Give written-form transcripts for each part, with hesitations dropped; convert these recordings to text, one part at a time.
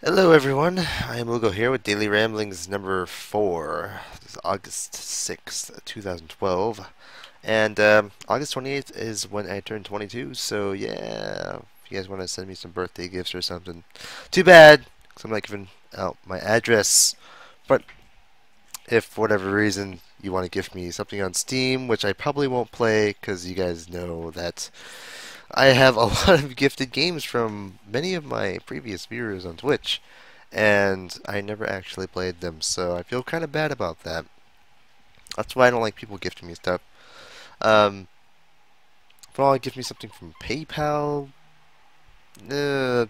Hello everyone, I am Ugo here with Daily Ramblings number 4. This is August 6th, 2012. And August 28th is when I turn 22, so yeah, if you guys want to send me some birthday gifts or something. Too bad, because I'm not giving out my address. But if for whatever reason you want to gift me something on Steam, which I probably won't play, because you guys know that I have a lot of gifted games from many of my previous viewers on Twitch, and I never actually played them, so I feel kind of bad about that. That's why I don't like people gifting me stuff. Um, if you want to gift me something from PayPal, uh,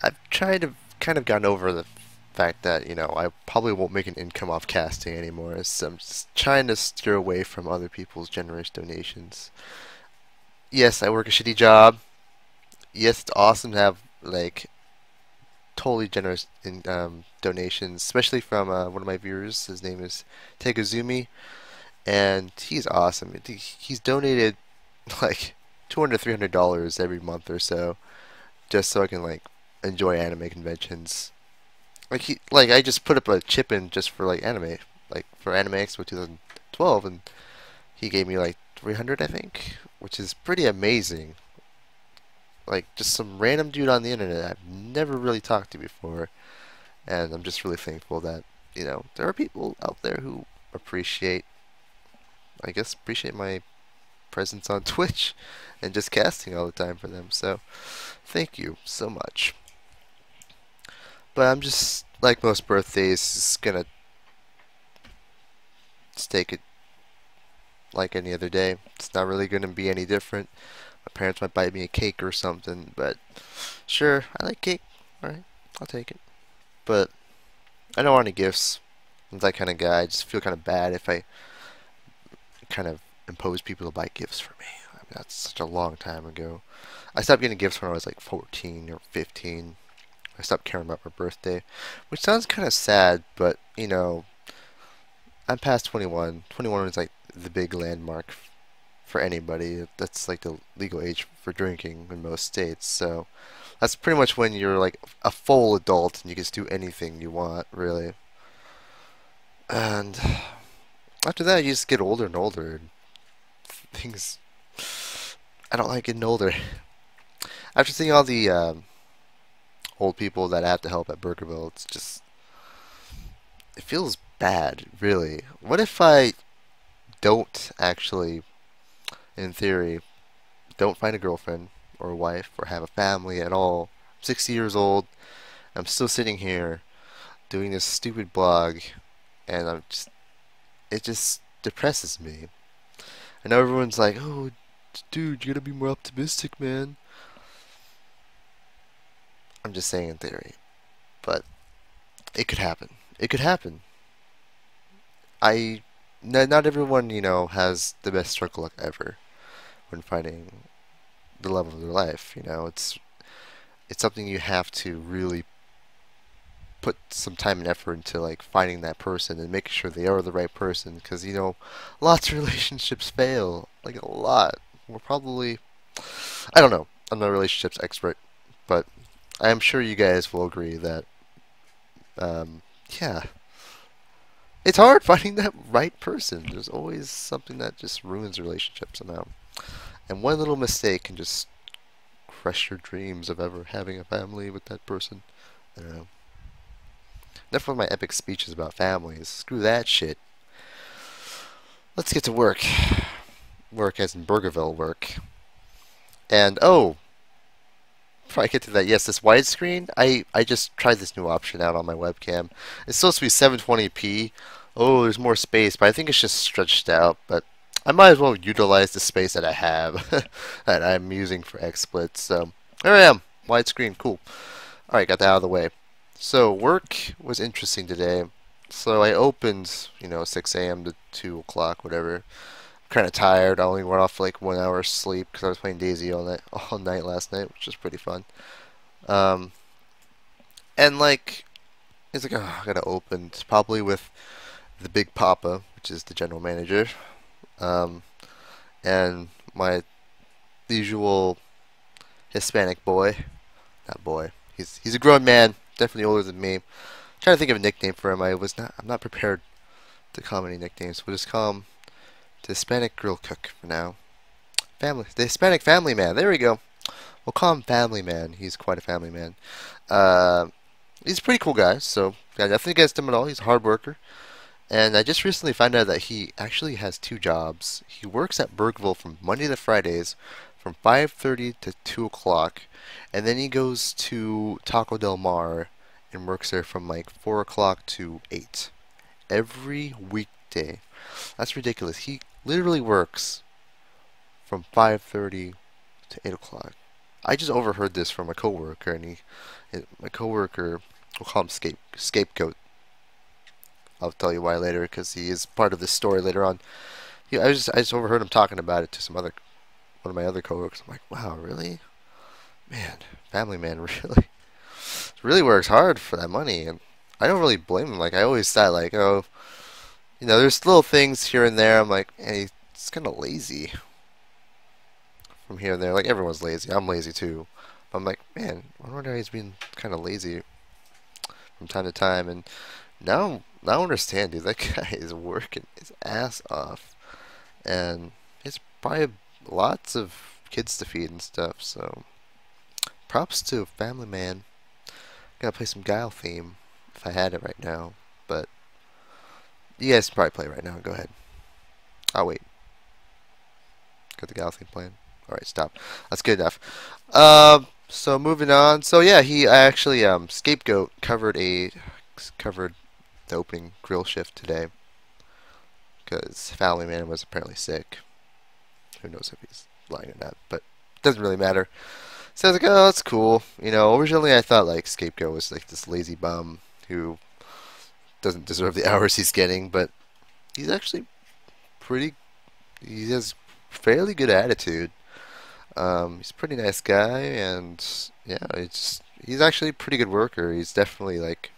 I've tried to kind of gotten over the fact that, I probably won't make an income off casting anymore, so I'm just trying to steer away from other people's generous donations. Yes, I work a shitty job. Yes, it's awesome to have, like, totally generous in donations, especially from one of my viewers. His name is Tegazumi, and he's awesome. He's donated like $200 to $300 every month or so, just so I can like enjoy anime conventions. Like I just put up a chip in just for like anime, like for Anime Expo 2012, and he gave me like 300, I think, which is pretty amazing. Like just some random dude on the internet I've never really talked to before. And I'm just really thankful that, there are people out there who appreciate, I guess, appreciate my presence on Twitch and just casting all the time for them. So, thank you so much. But I'm just, like most birthdays, just gonna just take it like any other day. It's not really gonna be any different. My parents might buy me a cake or something, but sure, I like cake. Alright, I'll take it. But I don't want any gifts. I'm that kind of guy. I just feel kind of bad if I kind of impose people to buy gifts for me. I mean, that's such a long time ago. I stopped getting gifts when I was like 14 or 15. I stopped caring about my birthday, which sounds kind of sad, but I'm past 21. 21 is like the big landmark for anybody. That's like the legal age for drinking in most states. So that's pretty much when you're like a full adult and you can just do anything you want, really. And after that, you just get older and older. And things I don't like getting older. After seeing all the old people that I have to help at Burgerville, it feels bad, really. What if I don't actually, in theory, don't find a girlfriend or a wife or have a family at all? I'm 60 years old. I'm still sitting here doing this stupid blog, and it just depresses me. I know everyone's like, "Oh, dude, you gotta be more optimistic, man." I'm just saying in theory, but it could happen. It could happen. Not everyone, has the best stroke of luck ever when finding the love of their life. It's something you have to really put some time and effort into, like finding that person and making sure they are the right person. Because lots of relationships fail, like a lot. We're probably, I don't know. I'm not a relationships expert, but I am sure you guys will agree that, yeah, it's hard finding that right person. There's always something that just ruins a relationship somehow. And one little mistake can just crush your dreams of ever having a family with that person. I don't know. Enough of my epic speeches about families. Screw that shit. Let's get to work. Work as in Burgerville work. And oh, before I get to that, yes, this widescreen, I just tried this new option out on my webcam. It's supposed to be 720p. Oh, there's more space, but I think it's just stretched out. But I might as well utilize the space that I have that I'm using for XSplits. So there I am, widescreen, cool. All right, got that out of the way. So work was interesting today. So I opened, 6 a.m. to 2 o'clock, whatever. Kind of tired. I only went off for like 1 hour sleep because I was playing Daisy all night last night, which was pretty fun. Um, and like, it's like, oh, I gotta open. It's probably with the Big Papa, which is the general manager, um, and my usual Hispanic boy, not boy, He's a grown man, definitely older than me. Trying to think of a nickname for him. I'm not prepared to call him any nicknames. We'll just call him the Hispanic Grill Cook for now. The Hispanic Family Man. There we go. We'll call him Family Man. He's quite a family man. Uh, he's a pretty cool guy, so got nothing against him at all. He's a hard worker. And I just recently found out that he actually has two jobs. He works at Burgerville from Monday to Fridays from 5:30 to 2 o'clock. And then he goes to Taco Del Mar and works there from like 4 o'clock to 8. Every weekday. That's ridiculous. He literally works from 5:30 to 8 o'clock. I just overheard this from a coworker, and my coworker, we'll call him Scapegoat. I'll tell you why later, because he is part of this story later on. I just overheard him talking about it to one of my other coworkers. I'm like, wow, really? Man, family man, really works hard for that money, and I don't really blame him. Like, I always thought, like, oh, there's little things here and there. I'm like, hey, it's kind of lazy from here and there. Like, everyone's lazy. I'm lazy too. But I'm like, man, I wonder why he's being kind of lazy from time to time. And now I understand, dude. That guy is working his ass off, and he's probably lots of kids to feed and stuff. So, props to Family Man. Gotta play some Guile theme if I had it right now, but you guys can probably play it right now. Go ahead. I'll wait. Got the Guile theme playing. All right, stop. That's good enough. So moving on. So yeah, he actually Scapegoat covered the opening grill shift today because Family Man was apparently sick. Who knows if he's lying or not, but it doesn't really matter. So I was like, oh, that's cool. Originally I thought like Scapegoat was like this lazy bum who doesn't deserve the hours he's getting, but he's actually he has fairly good attitude. He's a pretty nice guy, and yeah, he's actually a pretty good worker. He's definitely like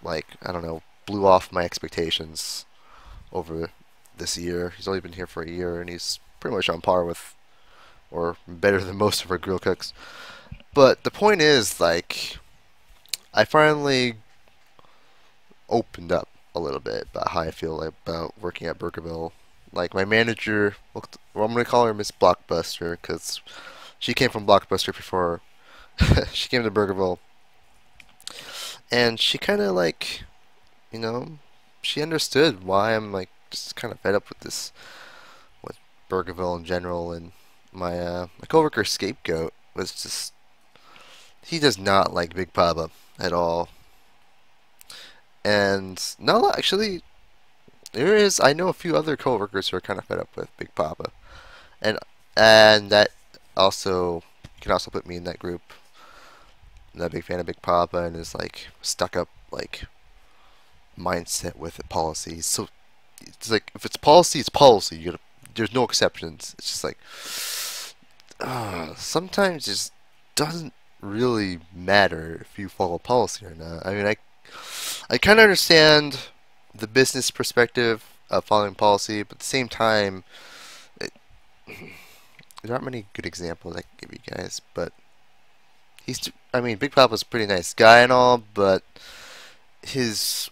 I don't know, blew off my expectations over this year. He's only been here for a year, and he's pretty much on par with, or better than most of our grill cooks. But the point is, like, I finally opened up a little bit about how I feel about working at Burgerville. Like, my manager, well, I'm going to call her Miss Blockbuster, because she came from Blockbuster before she came to Burgerville. And she kind of, like, she understood why I'm, like, just kind of fed up with Burgerville in general. And my coworker Scapegoat was just, he does not like Big Papa at all. And, no, actually, I know a few other coworkers who are kind of fed up with Big Papa, and that also can also put me in that group. I'm not a big fan of Big Papa, and is like stuck up like mindset with it policy. So it's like if it's policy, it's policy. There's no exceptions. It's just like sometimes it just doesn't really matter if you follow policy or not. I mean, I kind of understand the business perspective of following policy, but at the same time, there aren't many good examples I can give you guys. But I mean, Big Papa's a pretty nice guy and all, but his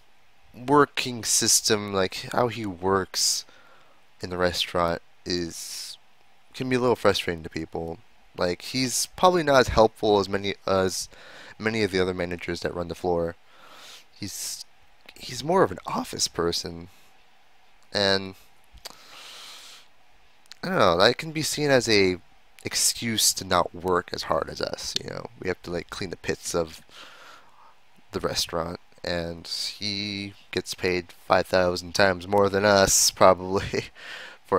working system, like how he works in the restaurant, can be a little frustrating to people. Like, he's probably not as helpful as many of the other managers that run the floor. He's more of an office person, and I don't know, that can be seen as a excuse to not work as hard as us. We have to like clean the pits of the restaurant, and he gets paid 5,000 times more than us probably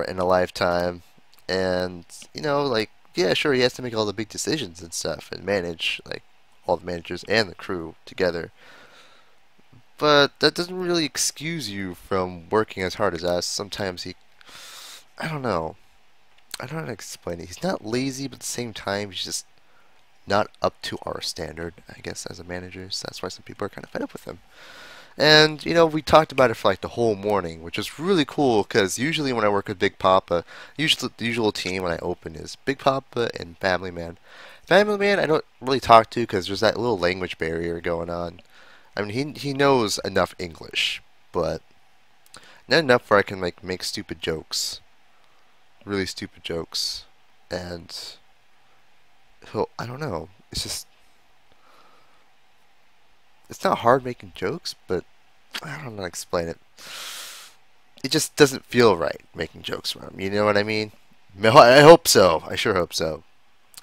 in a lifetime. And like, yeah, sure, he has to make all the big decisions and stuff and manage like all the managers and the crew together. But that doesn't really excuse you from working as hard as us. Sometimes I don't know. I don't know how to explain it. He's not lazy, but at the same time, he's just not up to our standard, I guess, as a manager. So that's why some people are kind of fed up with him. And we talked about it for like the whole morning, which is really cool because usually when I work with Big Papa, usually the usual team when I open is Big Papa and Family Man. Family Man I don't really talk to because there's that little language barrier going on. I mean, he knows enough English, but not enough where I can like make stupid jokes, really stupid jokes, and I don't know. It's not hard making jokes, but I don't know how to explain it. It just doesn't feel right making jokes around him. You know what I mean? I hope so. I sure hope so.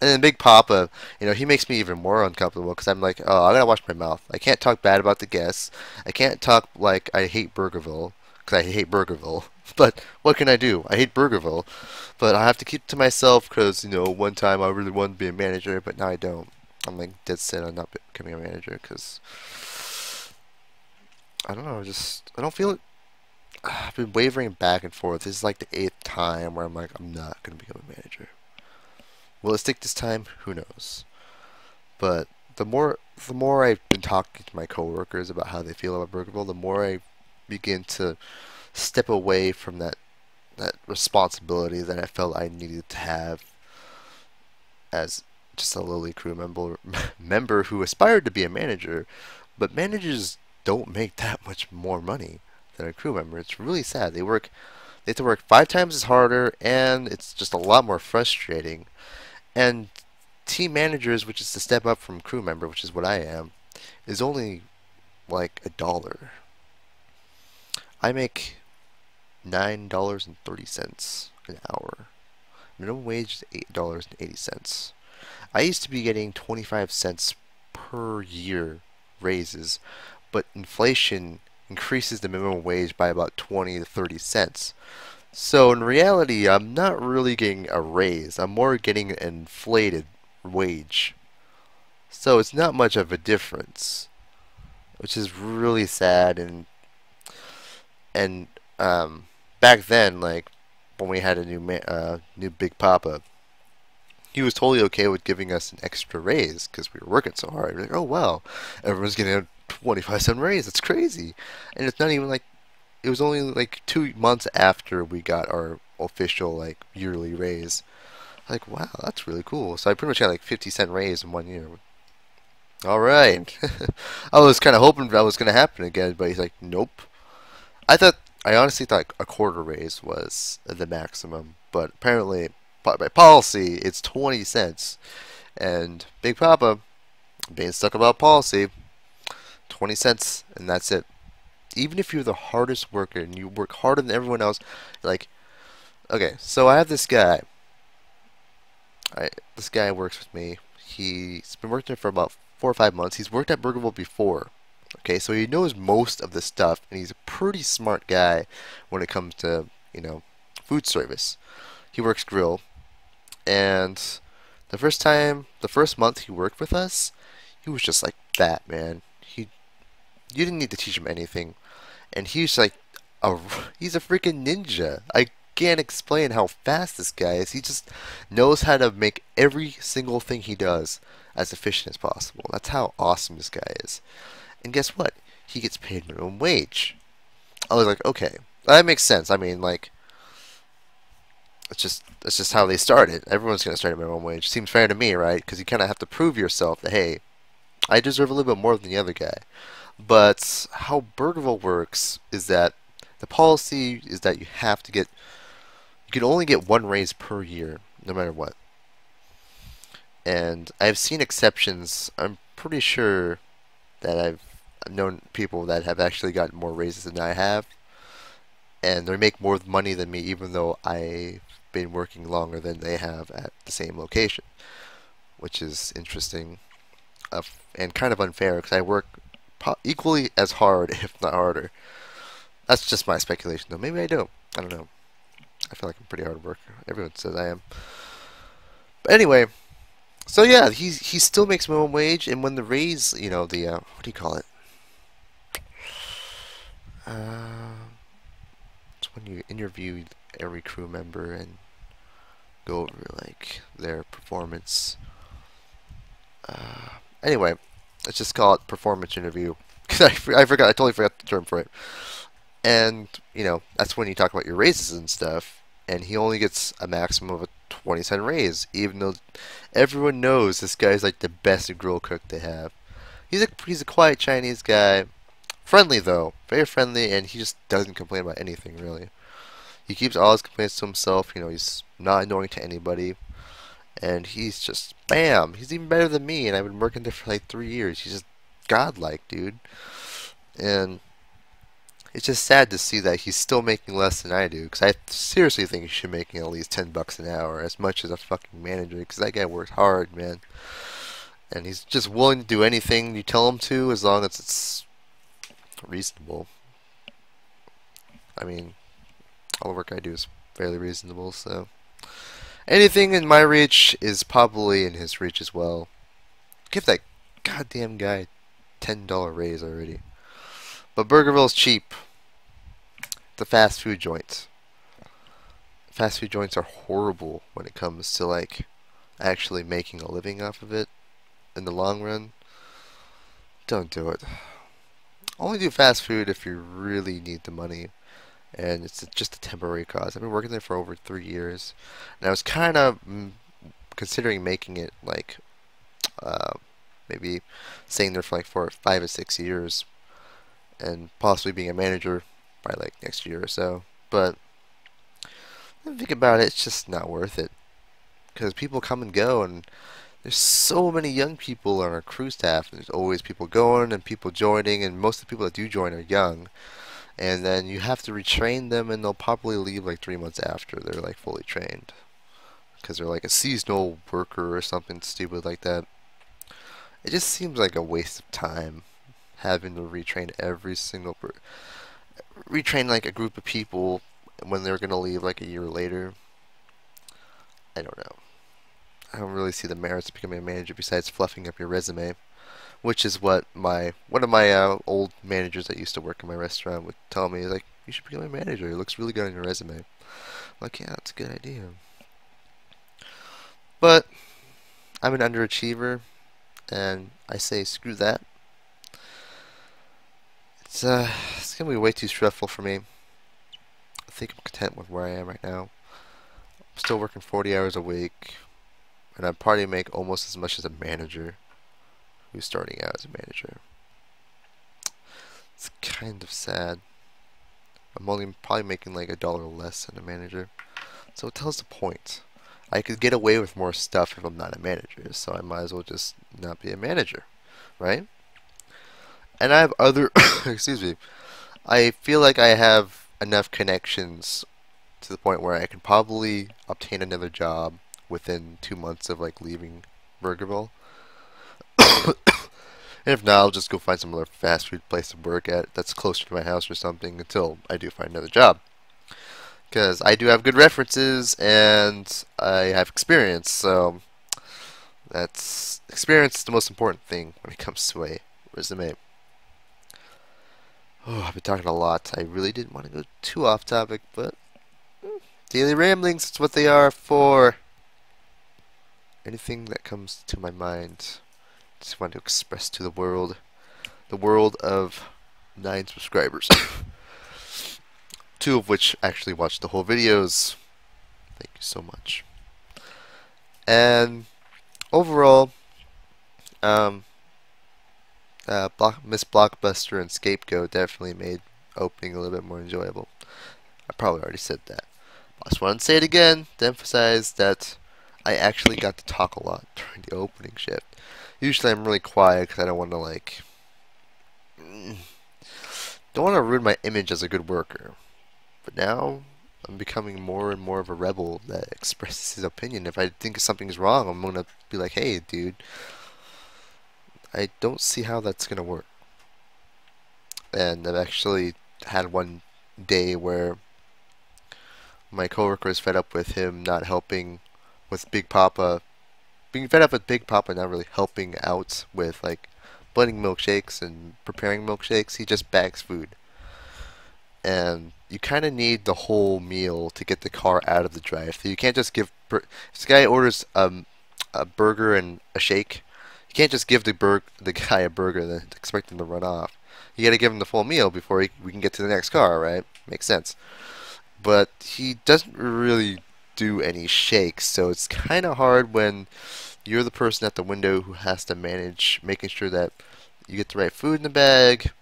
And then Big Papa, he makes me even more uncomfortable because I'm like, oh, I gotta watch my mouth. I can't talk bad about the guests. I can't talk like I hate Burgerville because I hate Burgerville. But what can I do? I hate Burgerville, but I have to keep it to myself because one time I really wanted to be a manager, but now I don't. I'm like dead set on not becoming a manager because I don't know. I don't feel it. I've been wavering back and forth. This is like the 8th time where I'm like, I'm not gonna become a manager. Will it stick this time? Who knows? But the more I've been talking to my coworkers about how they feel about Burgerville, the more I begin to step away from that responsibility that I felt I needed to have as just a lowly crew member who aspired to be a manager, but managers don't make that much more money than a crew member. It's really sad. They have to work 5 times as harder, and it's just a lot more frustrating. And team managers, which is the step up from crew member, which is what I am, is only like $1. I make $9.30 an hour. Minimum wage is $8.80. I used to be getting 25 cents per year raises, but inflation increases the minimum wage by about 20 to 30 cents. So in reality, I'm not really getting a raise. I'm more getting an inflated wage. So it's not much of a difference, which is really sad. And back then, like when we had a new Big Papa, he was totally okay with giving us an extra raise because we were working so hard. We're like, oh wow, everyone's getting a 25-cent raise. That's crazy. And it's not even like it was only like 2 months after we got our official like yearly raise. Like wow, that's really cool. So I pretty much got like 50-cent raise in 1 year. All right. I was kind of hoping that was going to happen again, but he's like, nope. I honestly thought a quarter raise was the maximum, but apparently by policy it's 20 cents. And Big Papa being stuck about policy, 20 cents, and that's it. Even if you're the hardest worker and you work harder than everyone else, like, okay, so I have this guy. This guy works with me. He's been working there for about 4 or 5 months. He's worked at Burgerville before. Okay, so he knows most of the stuff, and he's a pretty smart guy when it comes to, food service. He works grill, and the first month he worked with us, he was just like that, man. You didn't need to teach him anything, and he's like, a, he's a freaking ninja. I can't explain how fast this guy is. He just knows how to make every single thing he does as efficient as possible. That's how awesome this guy is. And guess what? He gets paid minimum wage. I was like, okay, that makes sense. I mean, like, it's just how they started. Everyone's gonna start at minimum wage. Seems fair to me, right? Because you kind of have to prove yourself that hey, I deserve a little bit more than the other guy. But how Burgerville works is that the policy is that you can only get one raise per year, no matter what. And I've seen exceptions. I'm pretty sure that I've known people that have actually gotten more raises than I have, and they make more money than me, even though I've been working longer than they have at the same location, which is interesting and kind of unfair because I work equally as hard, if not harder. That's just my speculation, though. Maybe I don't. I don't know. I feel like I'm a pretty hard worker. Everyone says I am. But anyway, so yeah, he still makes minimum wage, and when the raise, the what do you call it? It's when you interview every crew member and go over like their performance. Anyway, let's just call it performance interview. I forgot. I totally forgot the term for it. And that's when you talk about your raises and stuff. And he only gets a maximum of a 20-cent raise, even though everyone knows this guy's like the best grill cook they have. He's a quiet Chinese guy, friendly though, very friendly, and he just doesn't complain about anything really. He keeps all his complaints to himself. He's not annoying to anybody, and he's just bam. He's even better than me, and I've been working there for like 3 years. He's just godlike, dude. And it's just sad to see that he's still making less than I do, because I seriously think he should be making at least $10 an hour, as much as a fucking manager, because that guy works hard, man. And he's just willing to do anything you tell him to, as long as it's reasonable. I mean, all the work I do is fairly reasonable, so anything in my reach is probably in his reach as well. Give that goddamn guy $10 raise already. But Burgerville's cheap. The fast food joints. Fast food joints are horrible when it comes to like actually making a living off of it in the long run. Don't do it. Only do fast food if you really need the money, and it's just a temporary cause. I've been working there for over 3 years, and I was kind of considering making it like maybe staying there for like 4 or 5 or 6 years, and possibly being a manager by like next year or so. But when I think about it, it's just not worth it, because people come and go, and there's so many young people on our crew staff. There's always people going and people joining, and most of the people that do join are young. And then you have to retrain them, and they'll probably leave like 3 months after they're like fully trained, because they're like a seasonal worker or something stupid like that. It just seems like a waste of time having to retrain every single retrain like a group of people when they're gonna leave like a year later. I don't know. I don't really see the merits of becoming a manager besides fluffing up your resume, which is what one of my old managers that used to work in my restaurant would tell me. He's like, you should become a manager. It looks really good on your resume. I'm like, yeah, that's a good idea. But I'm an underachiever, and I say screw that. It's gonna be way too stressful for me. I think I'm content with where I am right now. I'm still working 40 hours a week, and I probably make almost as much as a manager who's starting out as a manager. It's kind of sad. I'm only probably making like $1 less than a manager, so it tells the point. I could get away with more stuff if I'm not a manager, so I might as well just not be a manager, right? And I have other excuse me. I feel like I have enough connections to the point where I can probably obtain another job within 2 months of like leaving Burgerville. And if not, I'll just go find some other fast food place to work at that's closer to my house or something until I do find another job. Because I do have good references and I have experience, so that's experience is the most important thing when it comes to a resume. Oh, I've been talking a lot. I really didn't want to go too off topic, but daily ramblings, it's what they are for. Anything that comes to my mind, just want to express to the world of 9 subscribers. 2 of which actually watched the whole videos. Thank you so much. And overall, Miss Blockbuster and Scapegoat definitely made opening a little bit more enjoyable. I probably already said that. I just want to say it again to emphasize that I actually got to talk a lot during the opening shift. Usually I'm really quiet because I don't want to don't want to ruin my image as a good worker. But now I'm becoming more and more of a rebel that expresses his opinion. If I think something's wrong, I'm going to be like, hey, dude, I don't see how that's going to work. And I've actually had one day where my coworker is fed up with him not helping with Big Papa, being fed up with Big Papa not really helping out with like blending milkshakes and preparing milkshakes. He just bags food. And you kind of need the whole meal to get the car out of the drive-thru. You can't just give. If this guy orders a burger and a shake, you can't just give the guy a burger and then expect him to run off. You got to give him the full meal before we can get to the next car, right? Makes sense. But he doesn't really do any shakes, so it's kind of hard when you're the person at the window who has to manage making sure that you get the right food in the bag,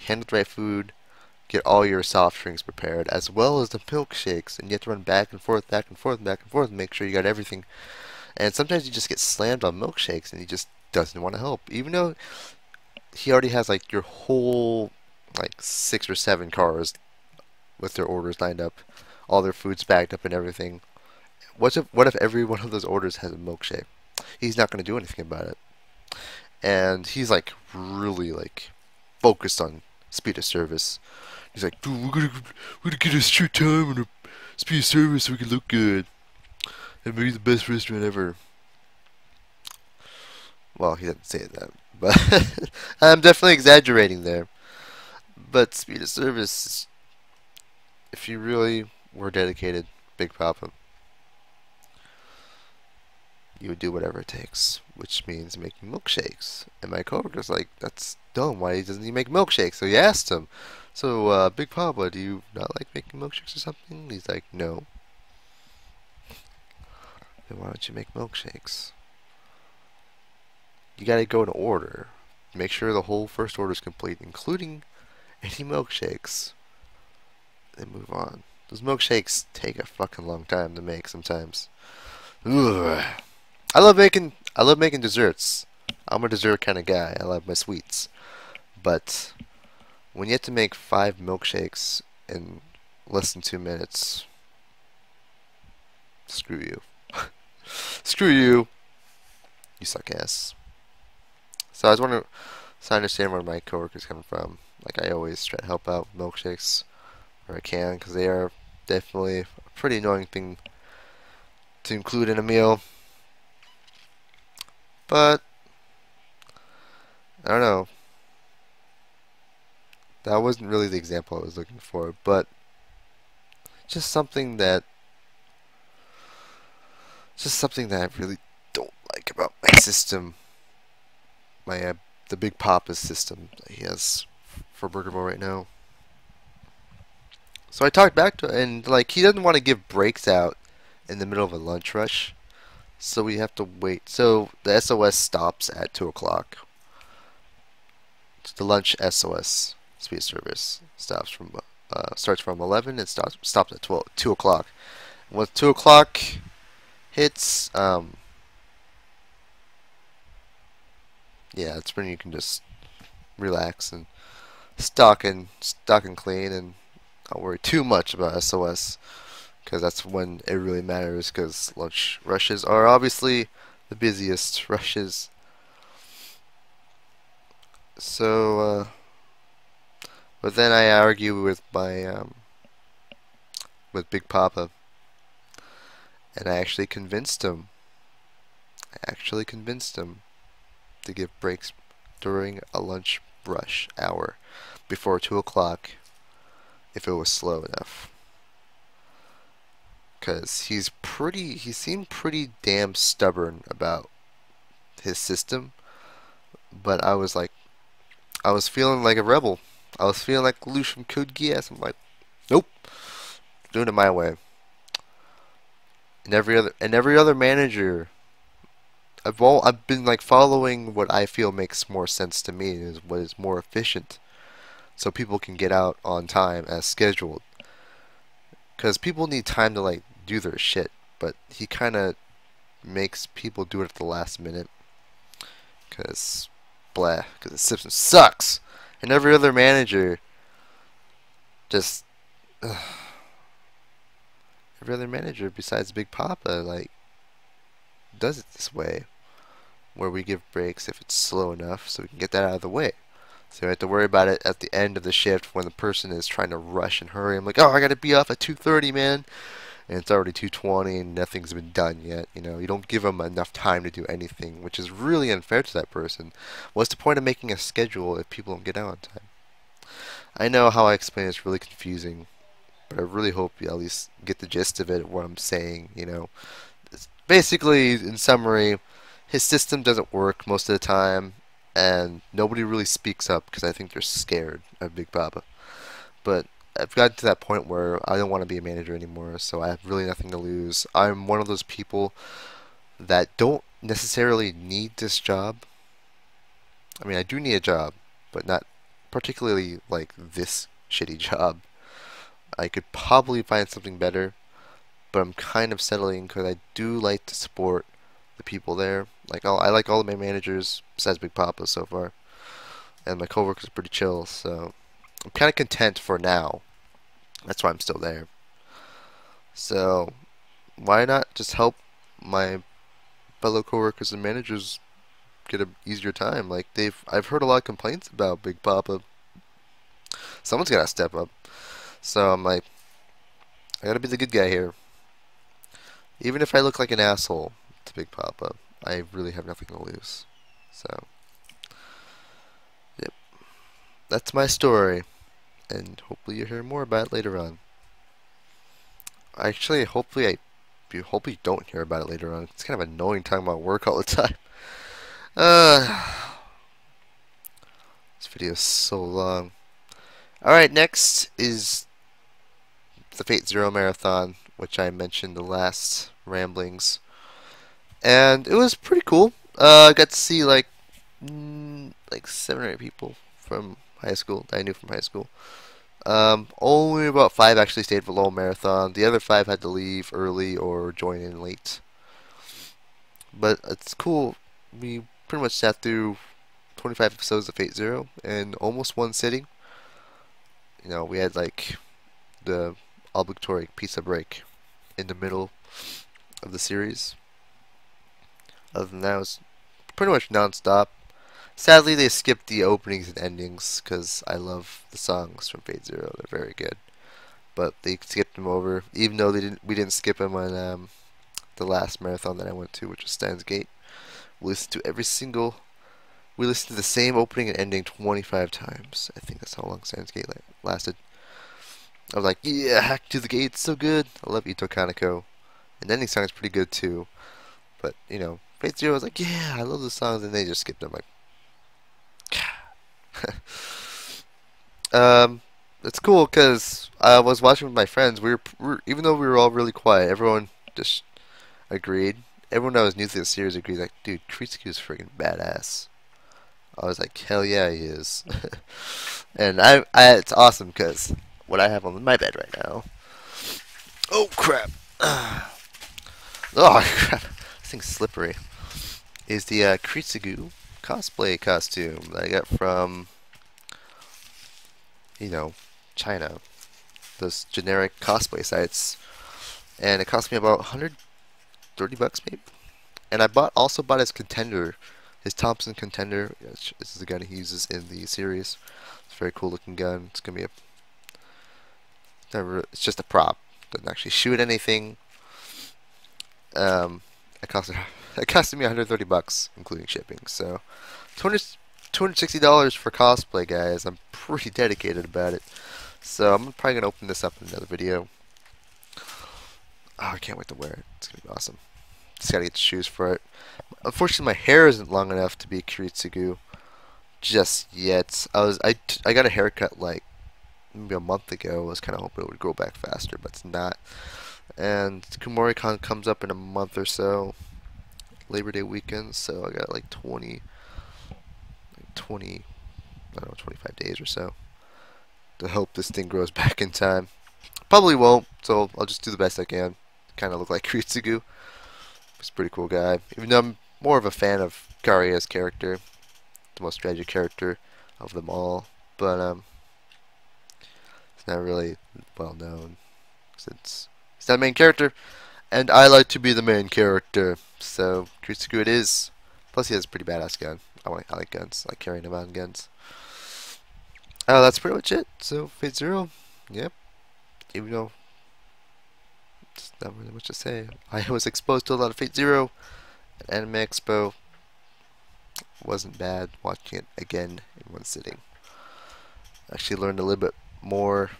handle the right food, get all your soft drinks prepared, as well as the milkshakes, and you have to run back and forth, back and forth, back and forth, and make sure you got everything. And sometimes you just get slammed on milkshakes, and he just doesn't want to help, even though he already has like your whole like 6 or 7 cars with their orders lined up, all their food's bagged up and everything. What if every one of those orders has a milkshake? He's not going to do anything about it. And he's like really like focused on speed of service. He's like, dude, we're gonna get a straight time and a speed of service so we can look good and be the best restaurant ever. Well, he doesn't say that, but I'm definitely exaggerating there. But speed of service, if you really were dedicated, Big Papa, you would do whatever it takes, which means making milkshakes. And my coworker's like, that's dumb. Why doesn't he make milkshakes? So he asked him, so Big Papa, do you not like making milkshakes or something? He's like, no. Then why don't you make milkshakes? You gotta go in order. Make sure the whole first order is complete, including any milkshakes. Then move on. Those milkshakes take a fucking long time to make sometimes. Ugh. I love making desserts. I'm a dessert kind of guy. I love my sweets. But when you have to make 5 milkshakes in less than 2 minutes, screw you. Screw you. You suck ass. So I was wondering, so I understand where my coworker's coming from. Like, I always try to help out with milkshakes where I can, because they are definitely a pretty annoying thing to include in a meal. But I don't know. That wasn't really the example I was looking for, but just something that I really don't like about my system. My the Big Papa's system that he has for Burgerville right now. So I talked back to him, and like, he doesn't want to give breaks out in the middle of a lunch rush, so we have to wait. So the SOS stops at 2 o'clock. The lunch SOS speed service starts from 11 and stops at 2 o'clock. Once 2 o'clock hits, yeah, that's when you can just relax and stock and clean and not worry too much about SOS, because that's when it really matters, because lunch rushes are obviously the busiest rushes. So, but then I argue with my with Big Papa, and I actually convinced him. To give breaks during a lunch rush hour before 2 o'clock if it was slow enough. Because he seemed pretty damn stubborn about his system, but I was feeling like a rebel. I was feeling like Luke from Code Geass. I'm like, nope, doing it my way. And every other manager, I've been like following what I feel makes more sense to me, is what is more efficient, so people can get out on time as scheduled. Because people need time to like do their shit, but he kind of makes people do it at the last minute. Because the system sucks, and every other manager just every other manager besides Big Papa like does it this way, where we give breaks if it's slow enough, so we can get that out of the way. So we have to worry about it at the end of the shift when the person is trying to rush and hurry. I'm like, oh, I gotta be off at 2:30, man, and it's already 2:20 and nothing's been done yet. You know, you don't give them enough time to do anything, which is really unfair to that person. What's the point of making a schedule if people don't get out on time? I know how I explain it's really confusing, but I really hope you at least get the gist of it, what I'm saying. You know, it's basically, in summary, his system doesn't work most of the time, and nobody really speaks up because I think they're scared of Big Papa. But I've gotten to that point where I don't want to be a manager anymore, so I have really nothing to lose. I'm one of those people that don't necessarily need this job. I mean, I do need a job, but not particularly like this shitty job. I could probably find something better, but I'm kind of settling because I do like to support the people there. I like all of my managers besides Big Papa so far, and my coworkers are pretty chill, so I'm kind of content for now. That's why I'm still there. So why not just help my fellow coworkers and managers get an easier time? I've heard a lot of complaints about Big Papa. Someone's gotta step up. So I'm like, I gotta be the good guy here. Even if I look like an asshole to Big Papa, I really have nothing to lose. So, yep, that's my story, and hopefully you'll hear more about it later on. Actually, hopefully you don't hear about it later on. It's kind of annoying talking about work all the time. Uh, this video is so long. Alright, next is the Fate Zero Marathon, which I mentioned in the last ramblings. And it was pretty cool. I got to see like 7 or 8 people from high school that I knew from high school. Only about 5 actually stayed for the whole marathon. The other 5 had to leave early or join in late. But it's cool. We pretty much sat through 25 episodes of Fate Zero in almost one sitting. You know, we had like the obligatory pizza break in the middle of the series. Other than that, it was pretty much non-stop. Sadly, they skipped the openings and endings because I love the songs from Fate Zero. They're very good, but they skipped them over. Even though we didn't skip them on the last marathon that I went to, which was Steins Gate. We listened to the same opening and ending 25 times. I think that's how long Steins Gate lasted. I was like, yeah, Hack to the Gate, so good. I love Ito Kaneko. And the ending song is pretty good too. But, you know, Fate Zero was like, yeah, I love the songs, and they just skipped them. Like, it's cool because I was watching with my friends. Even though we were all really quiet, everyone just agreed. Everyone that was new to the series agreed, like, dude, Kritsuky's freaking badass. I was like, hell yeah, he is. And it's awesome because what I have on my bed right now. Oh crap! Oh crap! This thing's slippery. Is the Kritsugu cosplay costume that I got from, you know, China. Those generic cosplay sites, and it cost me about 130 bucks maybe. And I also bought his contender, his Thompson contender. This is the gun he uses in the series. It's a very cool looking gun. It's gonna be it's just a prop. Doesn't actually shoot anything. It costed me 130 bucks, including shipping. So, $260 for cosplay, guys. I'm pretty dedicated about it. So I'm probably gonna open this up in another video. Oh, I can't wait to wear it. It's gonna be awesome. Just gotta get the shoes for it. Unfortunately, my hair isn't long enough to be a Kiritsugu just yet. I got a haircut like maybe a month ago. I was kind of hoping it would grow back faster, but it's not. And Kumori-con comes up in a month or so, Labor Day weekend. So I got like 20, I don't know, 25 days or so to hope this thing grows back in time. Probably won't, so I'll just do the best I can. Kind of look like Kiritsugu. He's a pretty cool guy. Even though I'm more of a fan of Garya's character, the most tragic character of them all. But it's not really well known since he's not the main character, and I like to be the main character. So Kiritsugu it is. Plus he has a pretty badass gun. I like guns. I like carrying around guns. That's pretty much it. So Fate Zero, yep. Even though there's not really much to say, I was exposed to a lot of Fate Zero at Anime Expo. Wasn't bad watching it again in one sitting. Actually learned a little bit more.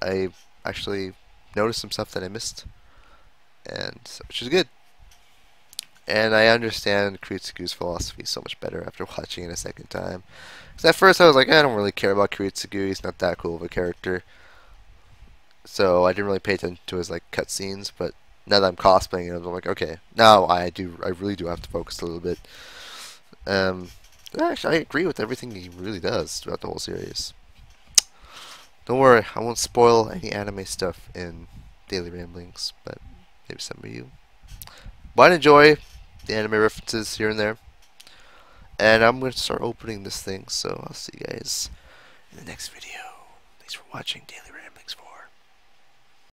I actually noticed some stuff that I missed, and which is good. And I understand Kurotsugu's philosophy so much better after watching it a second time. Because at first I was like, I don't really care about Kurotsugu. He's not that cool of a character. So I didn't really pay attention to his like cutscenes. But now that I'm cosplaying it, I'm like, okay, now I really do have to focus a little bit. Um, Actually, I agree with everything he really does throughout the whole series. Don't worry, I won't spoil any anime stuff in Daily Ramblings, but maybe some of you might enjoy the anime references here and there. And I'm going to start opening this thing, so I'll see you guys in the next video. Thanks for watching Daily Ramblings.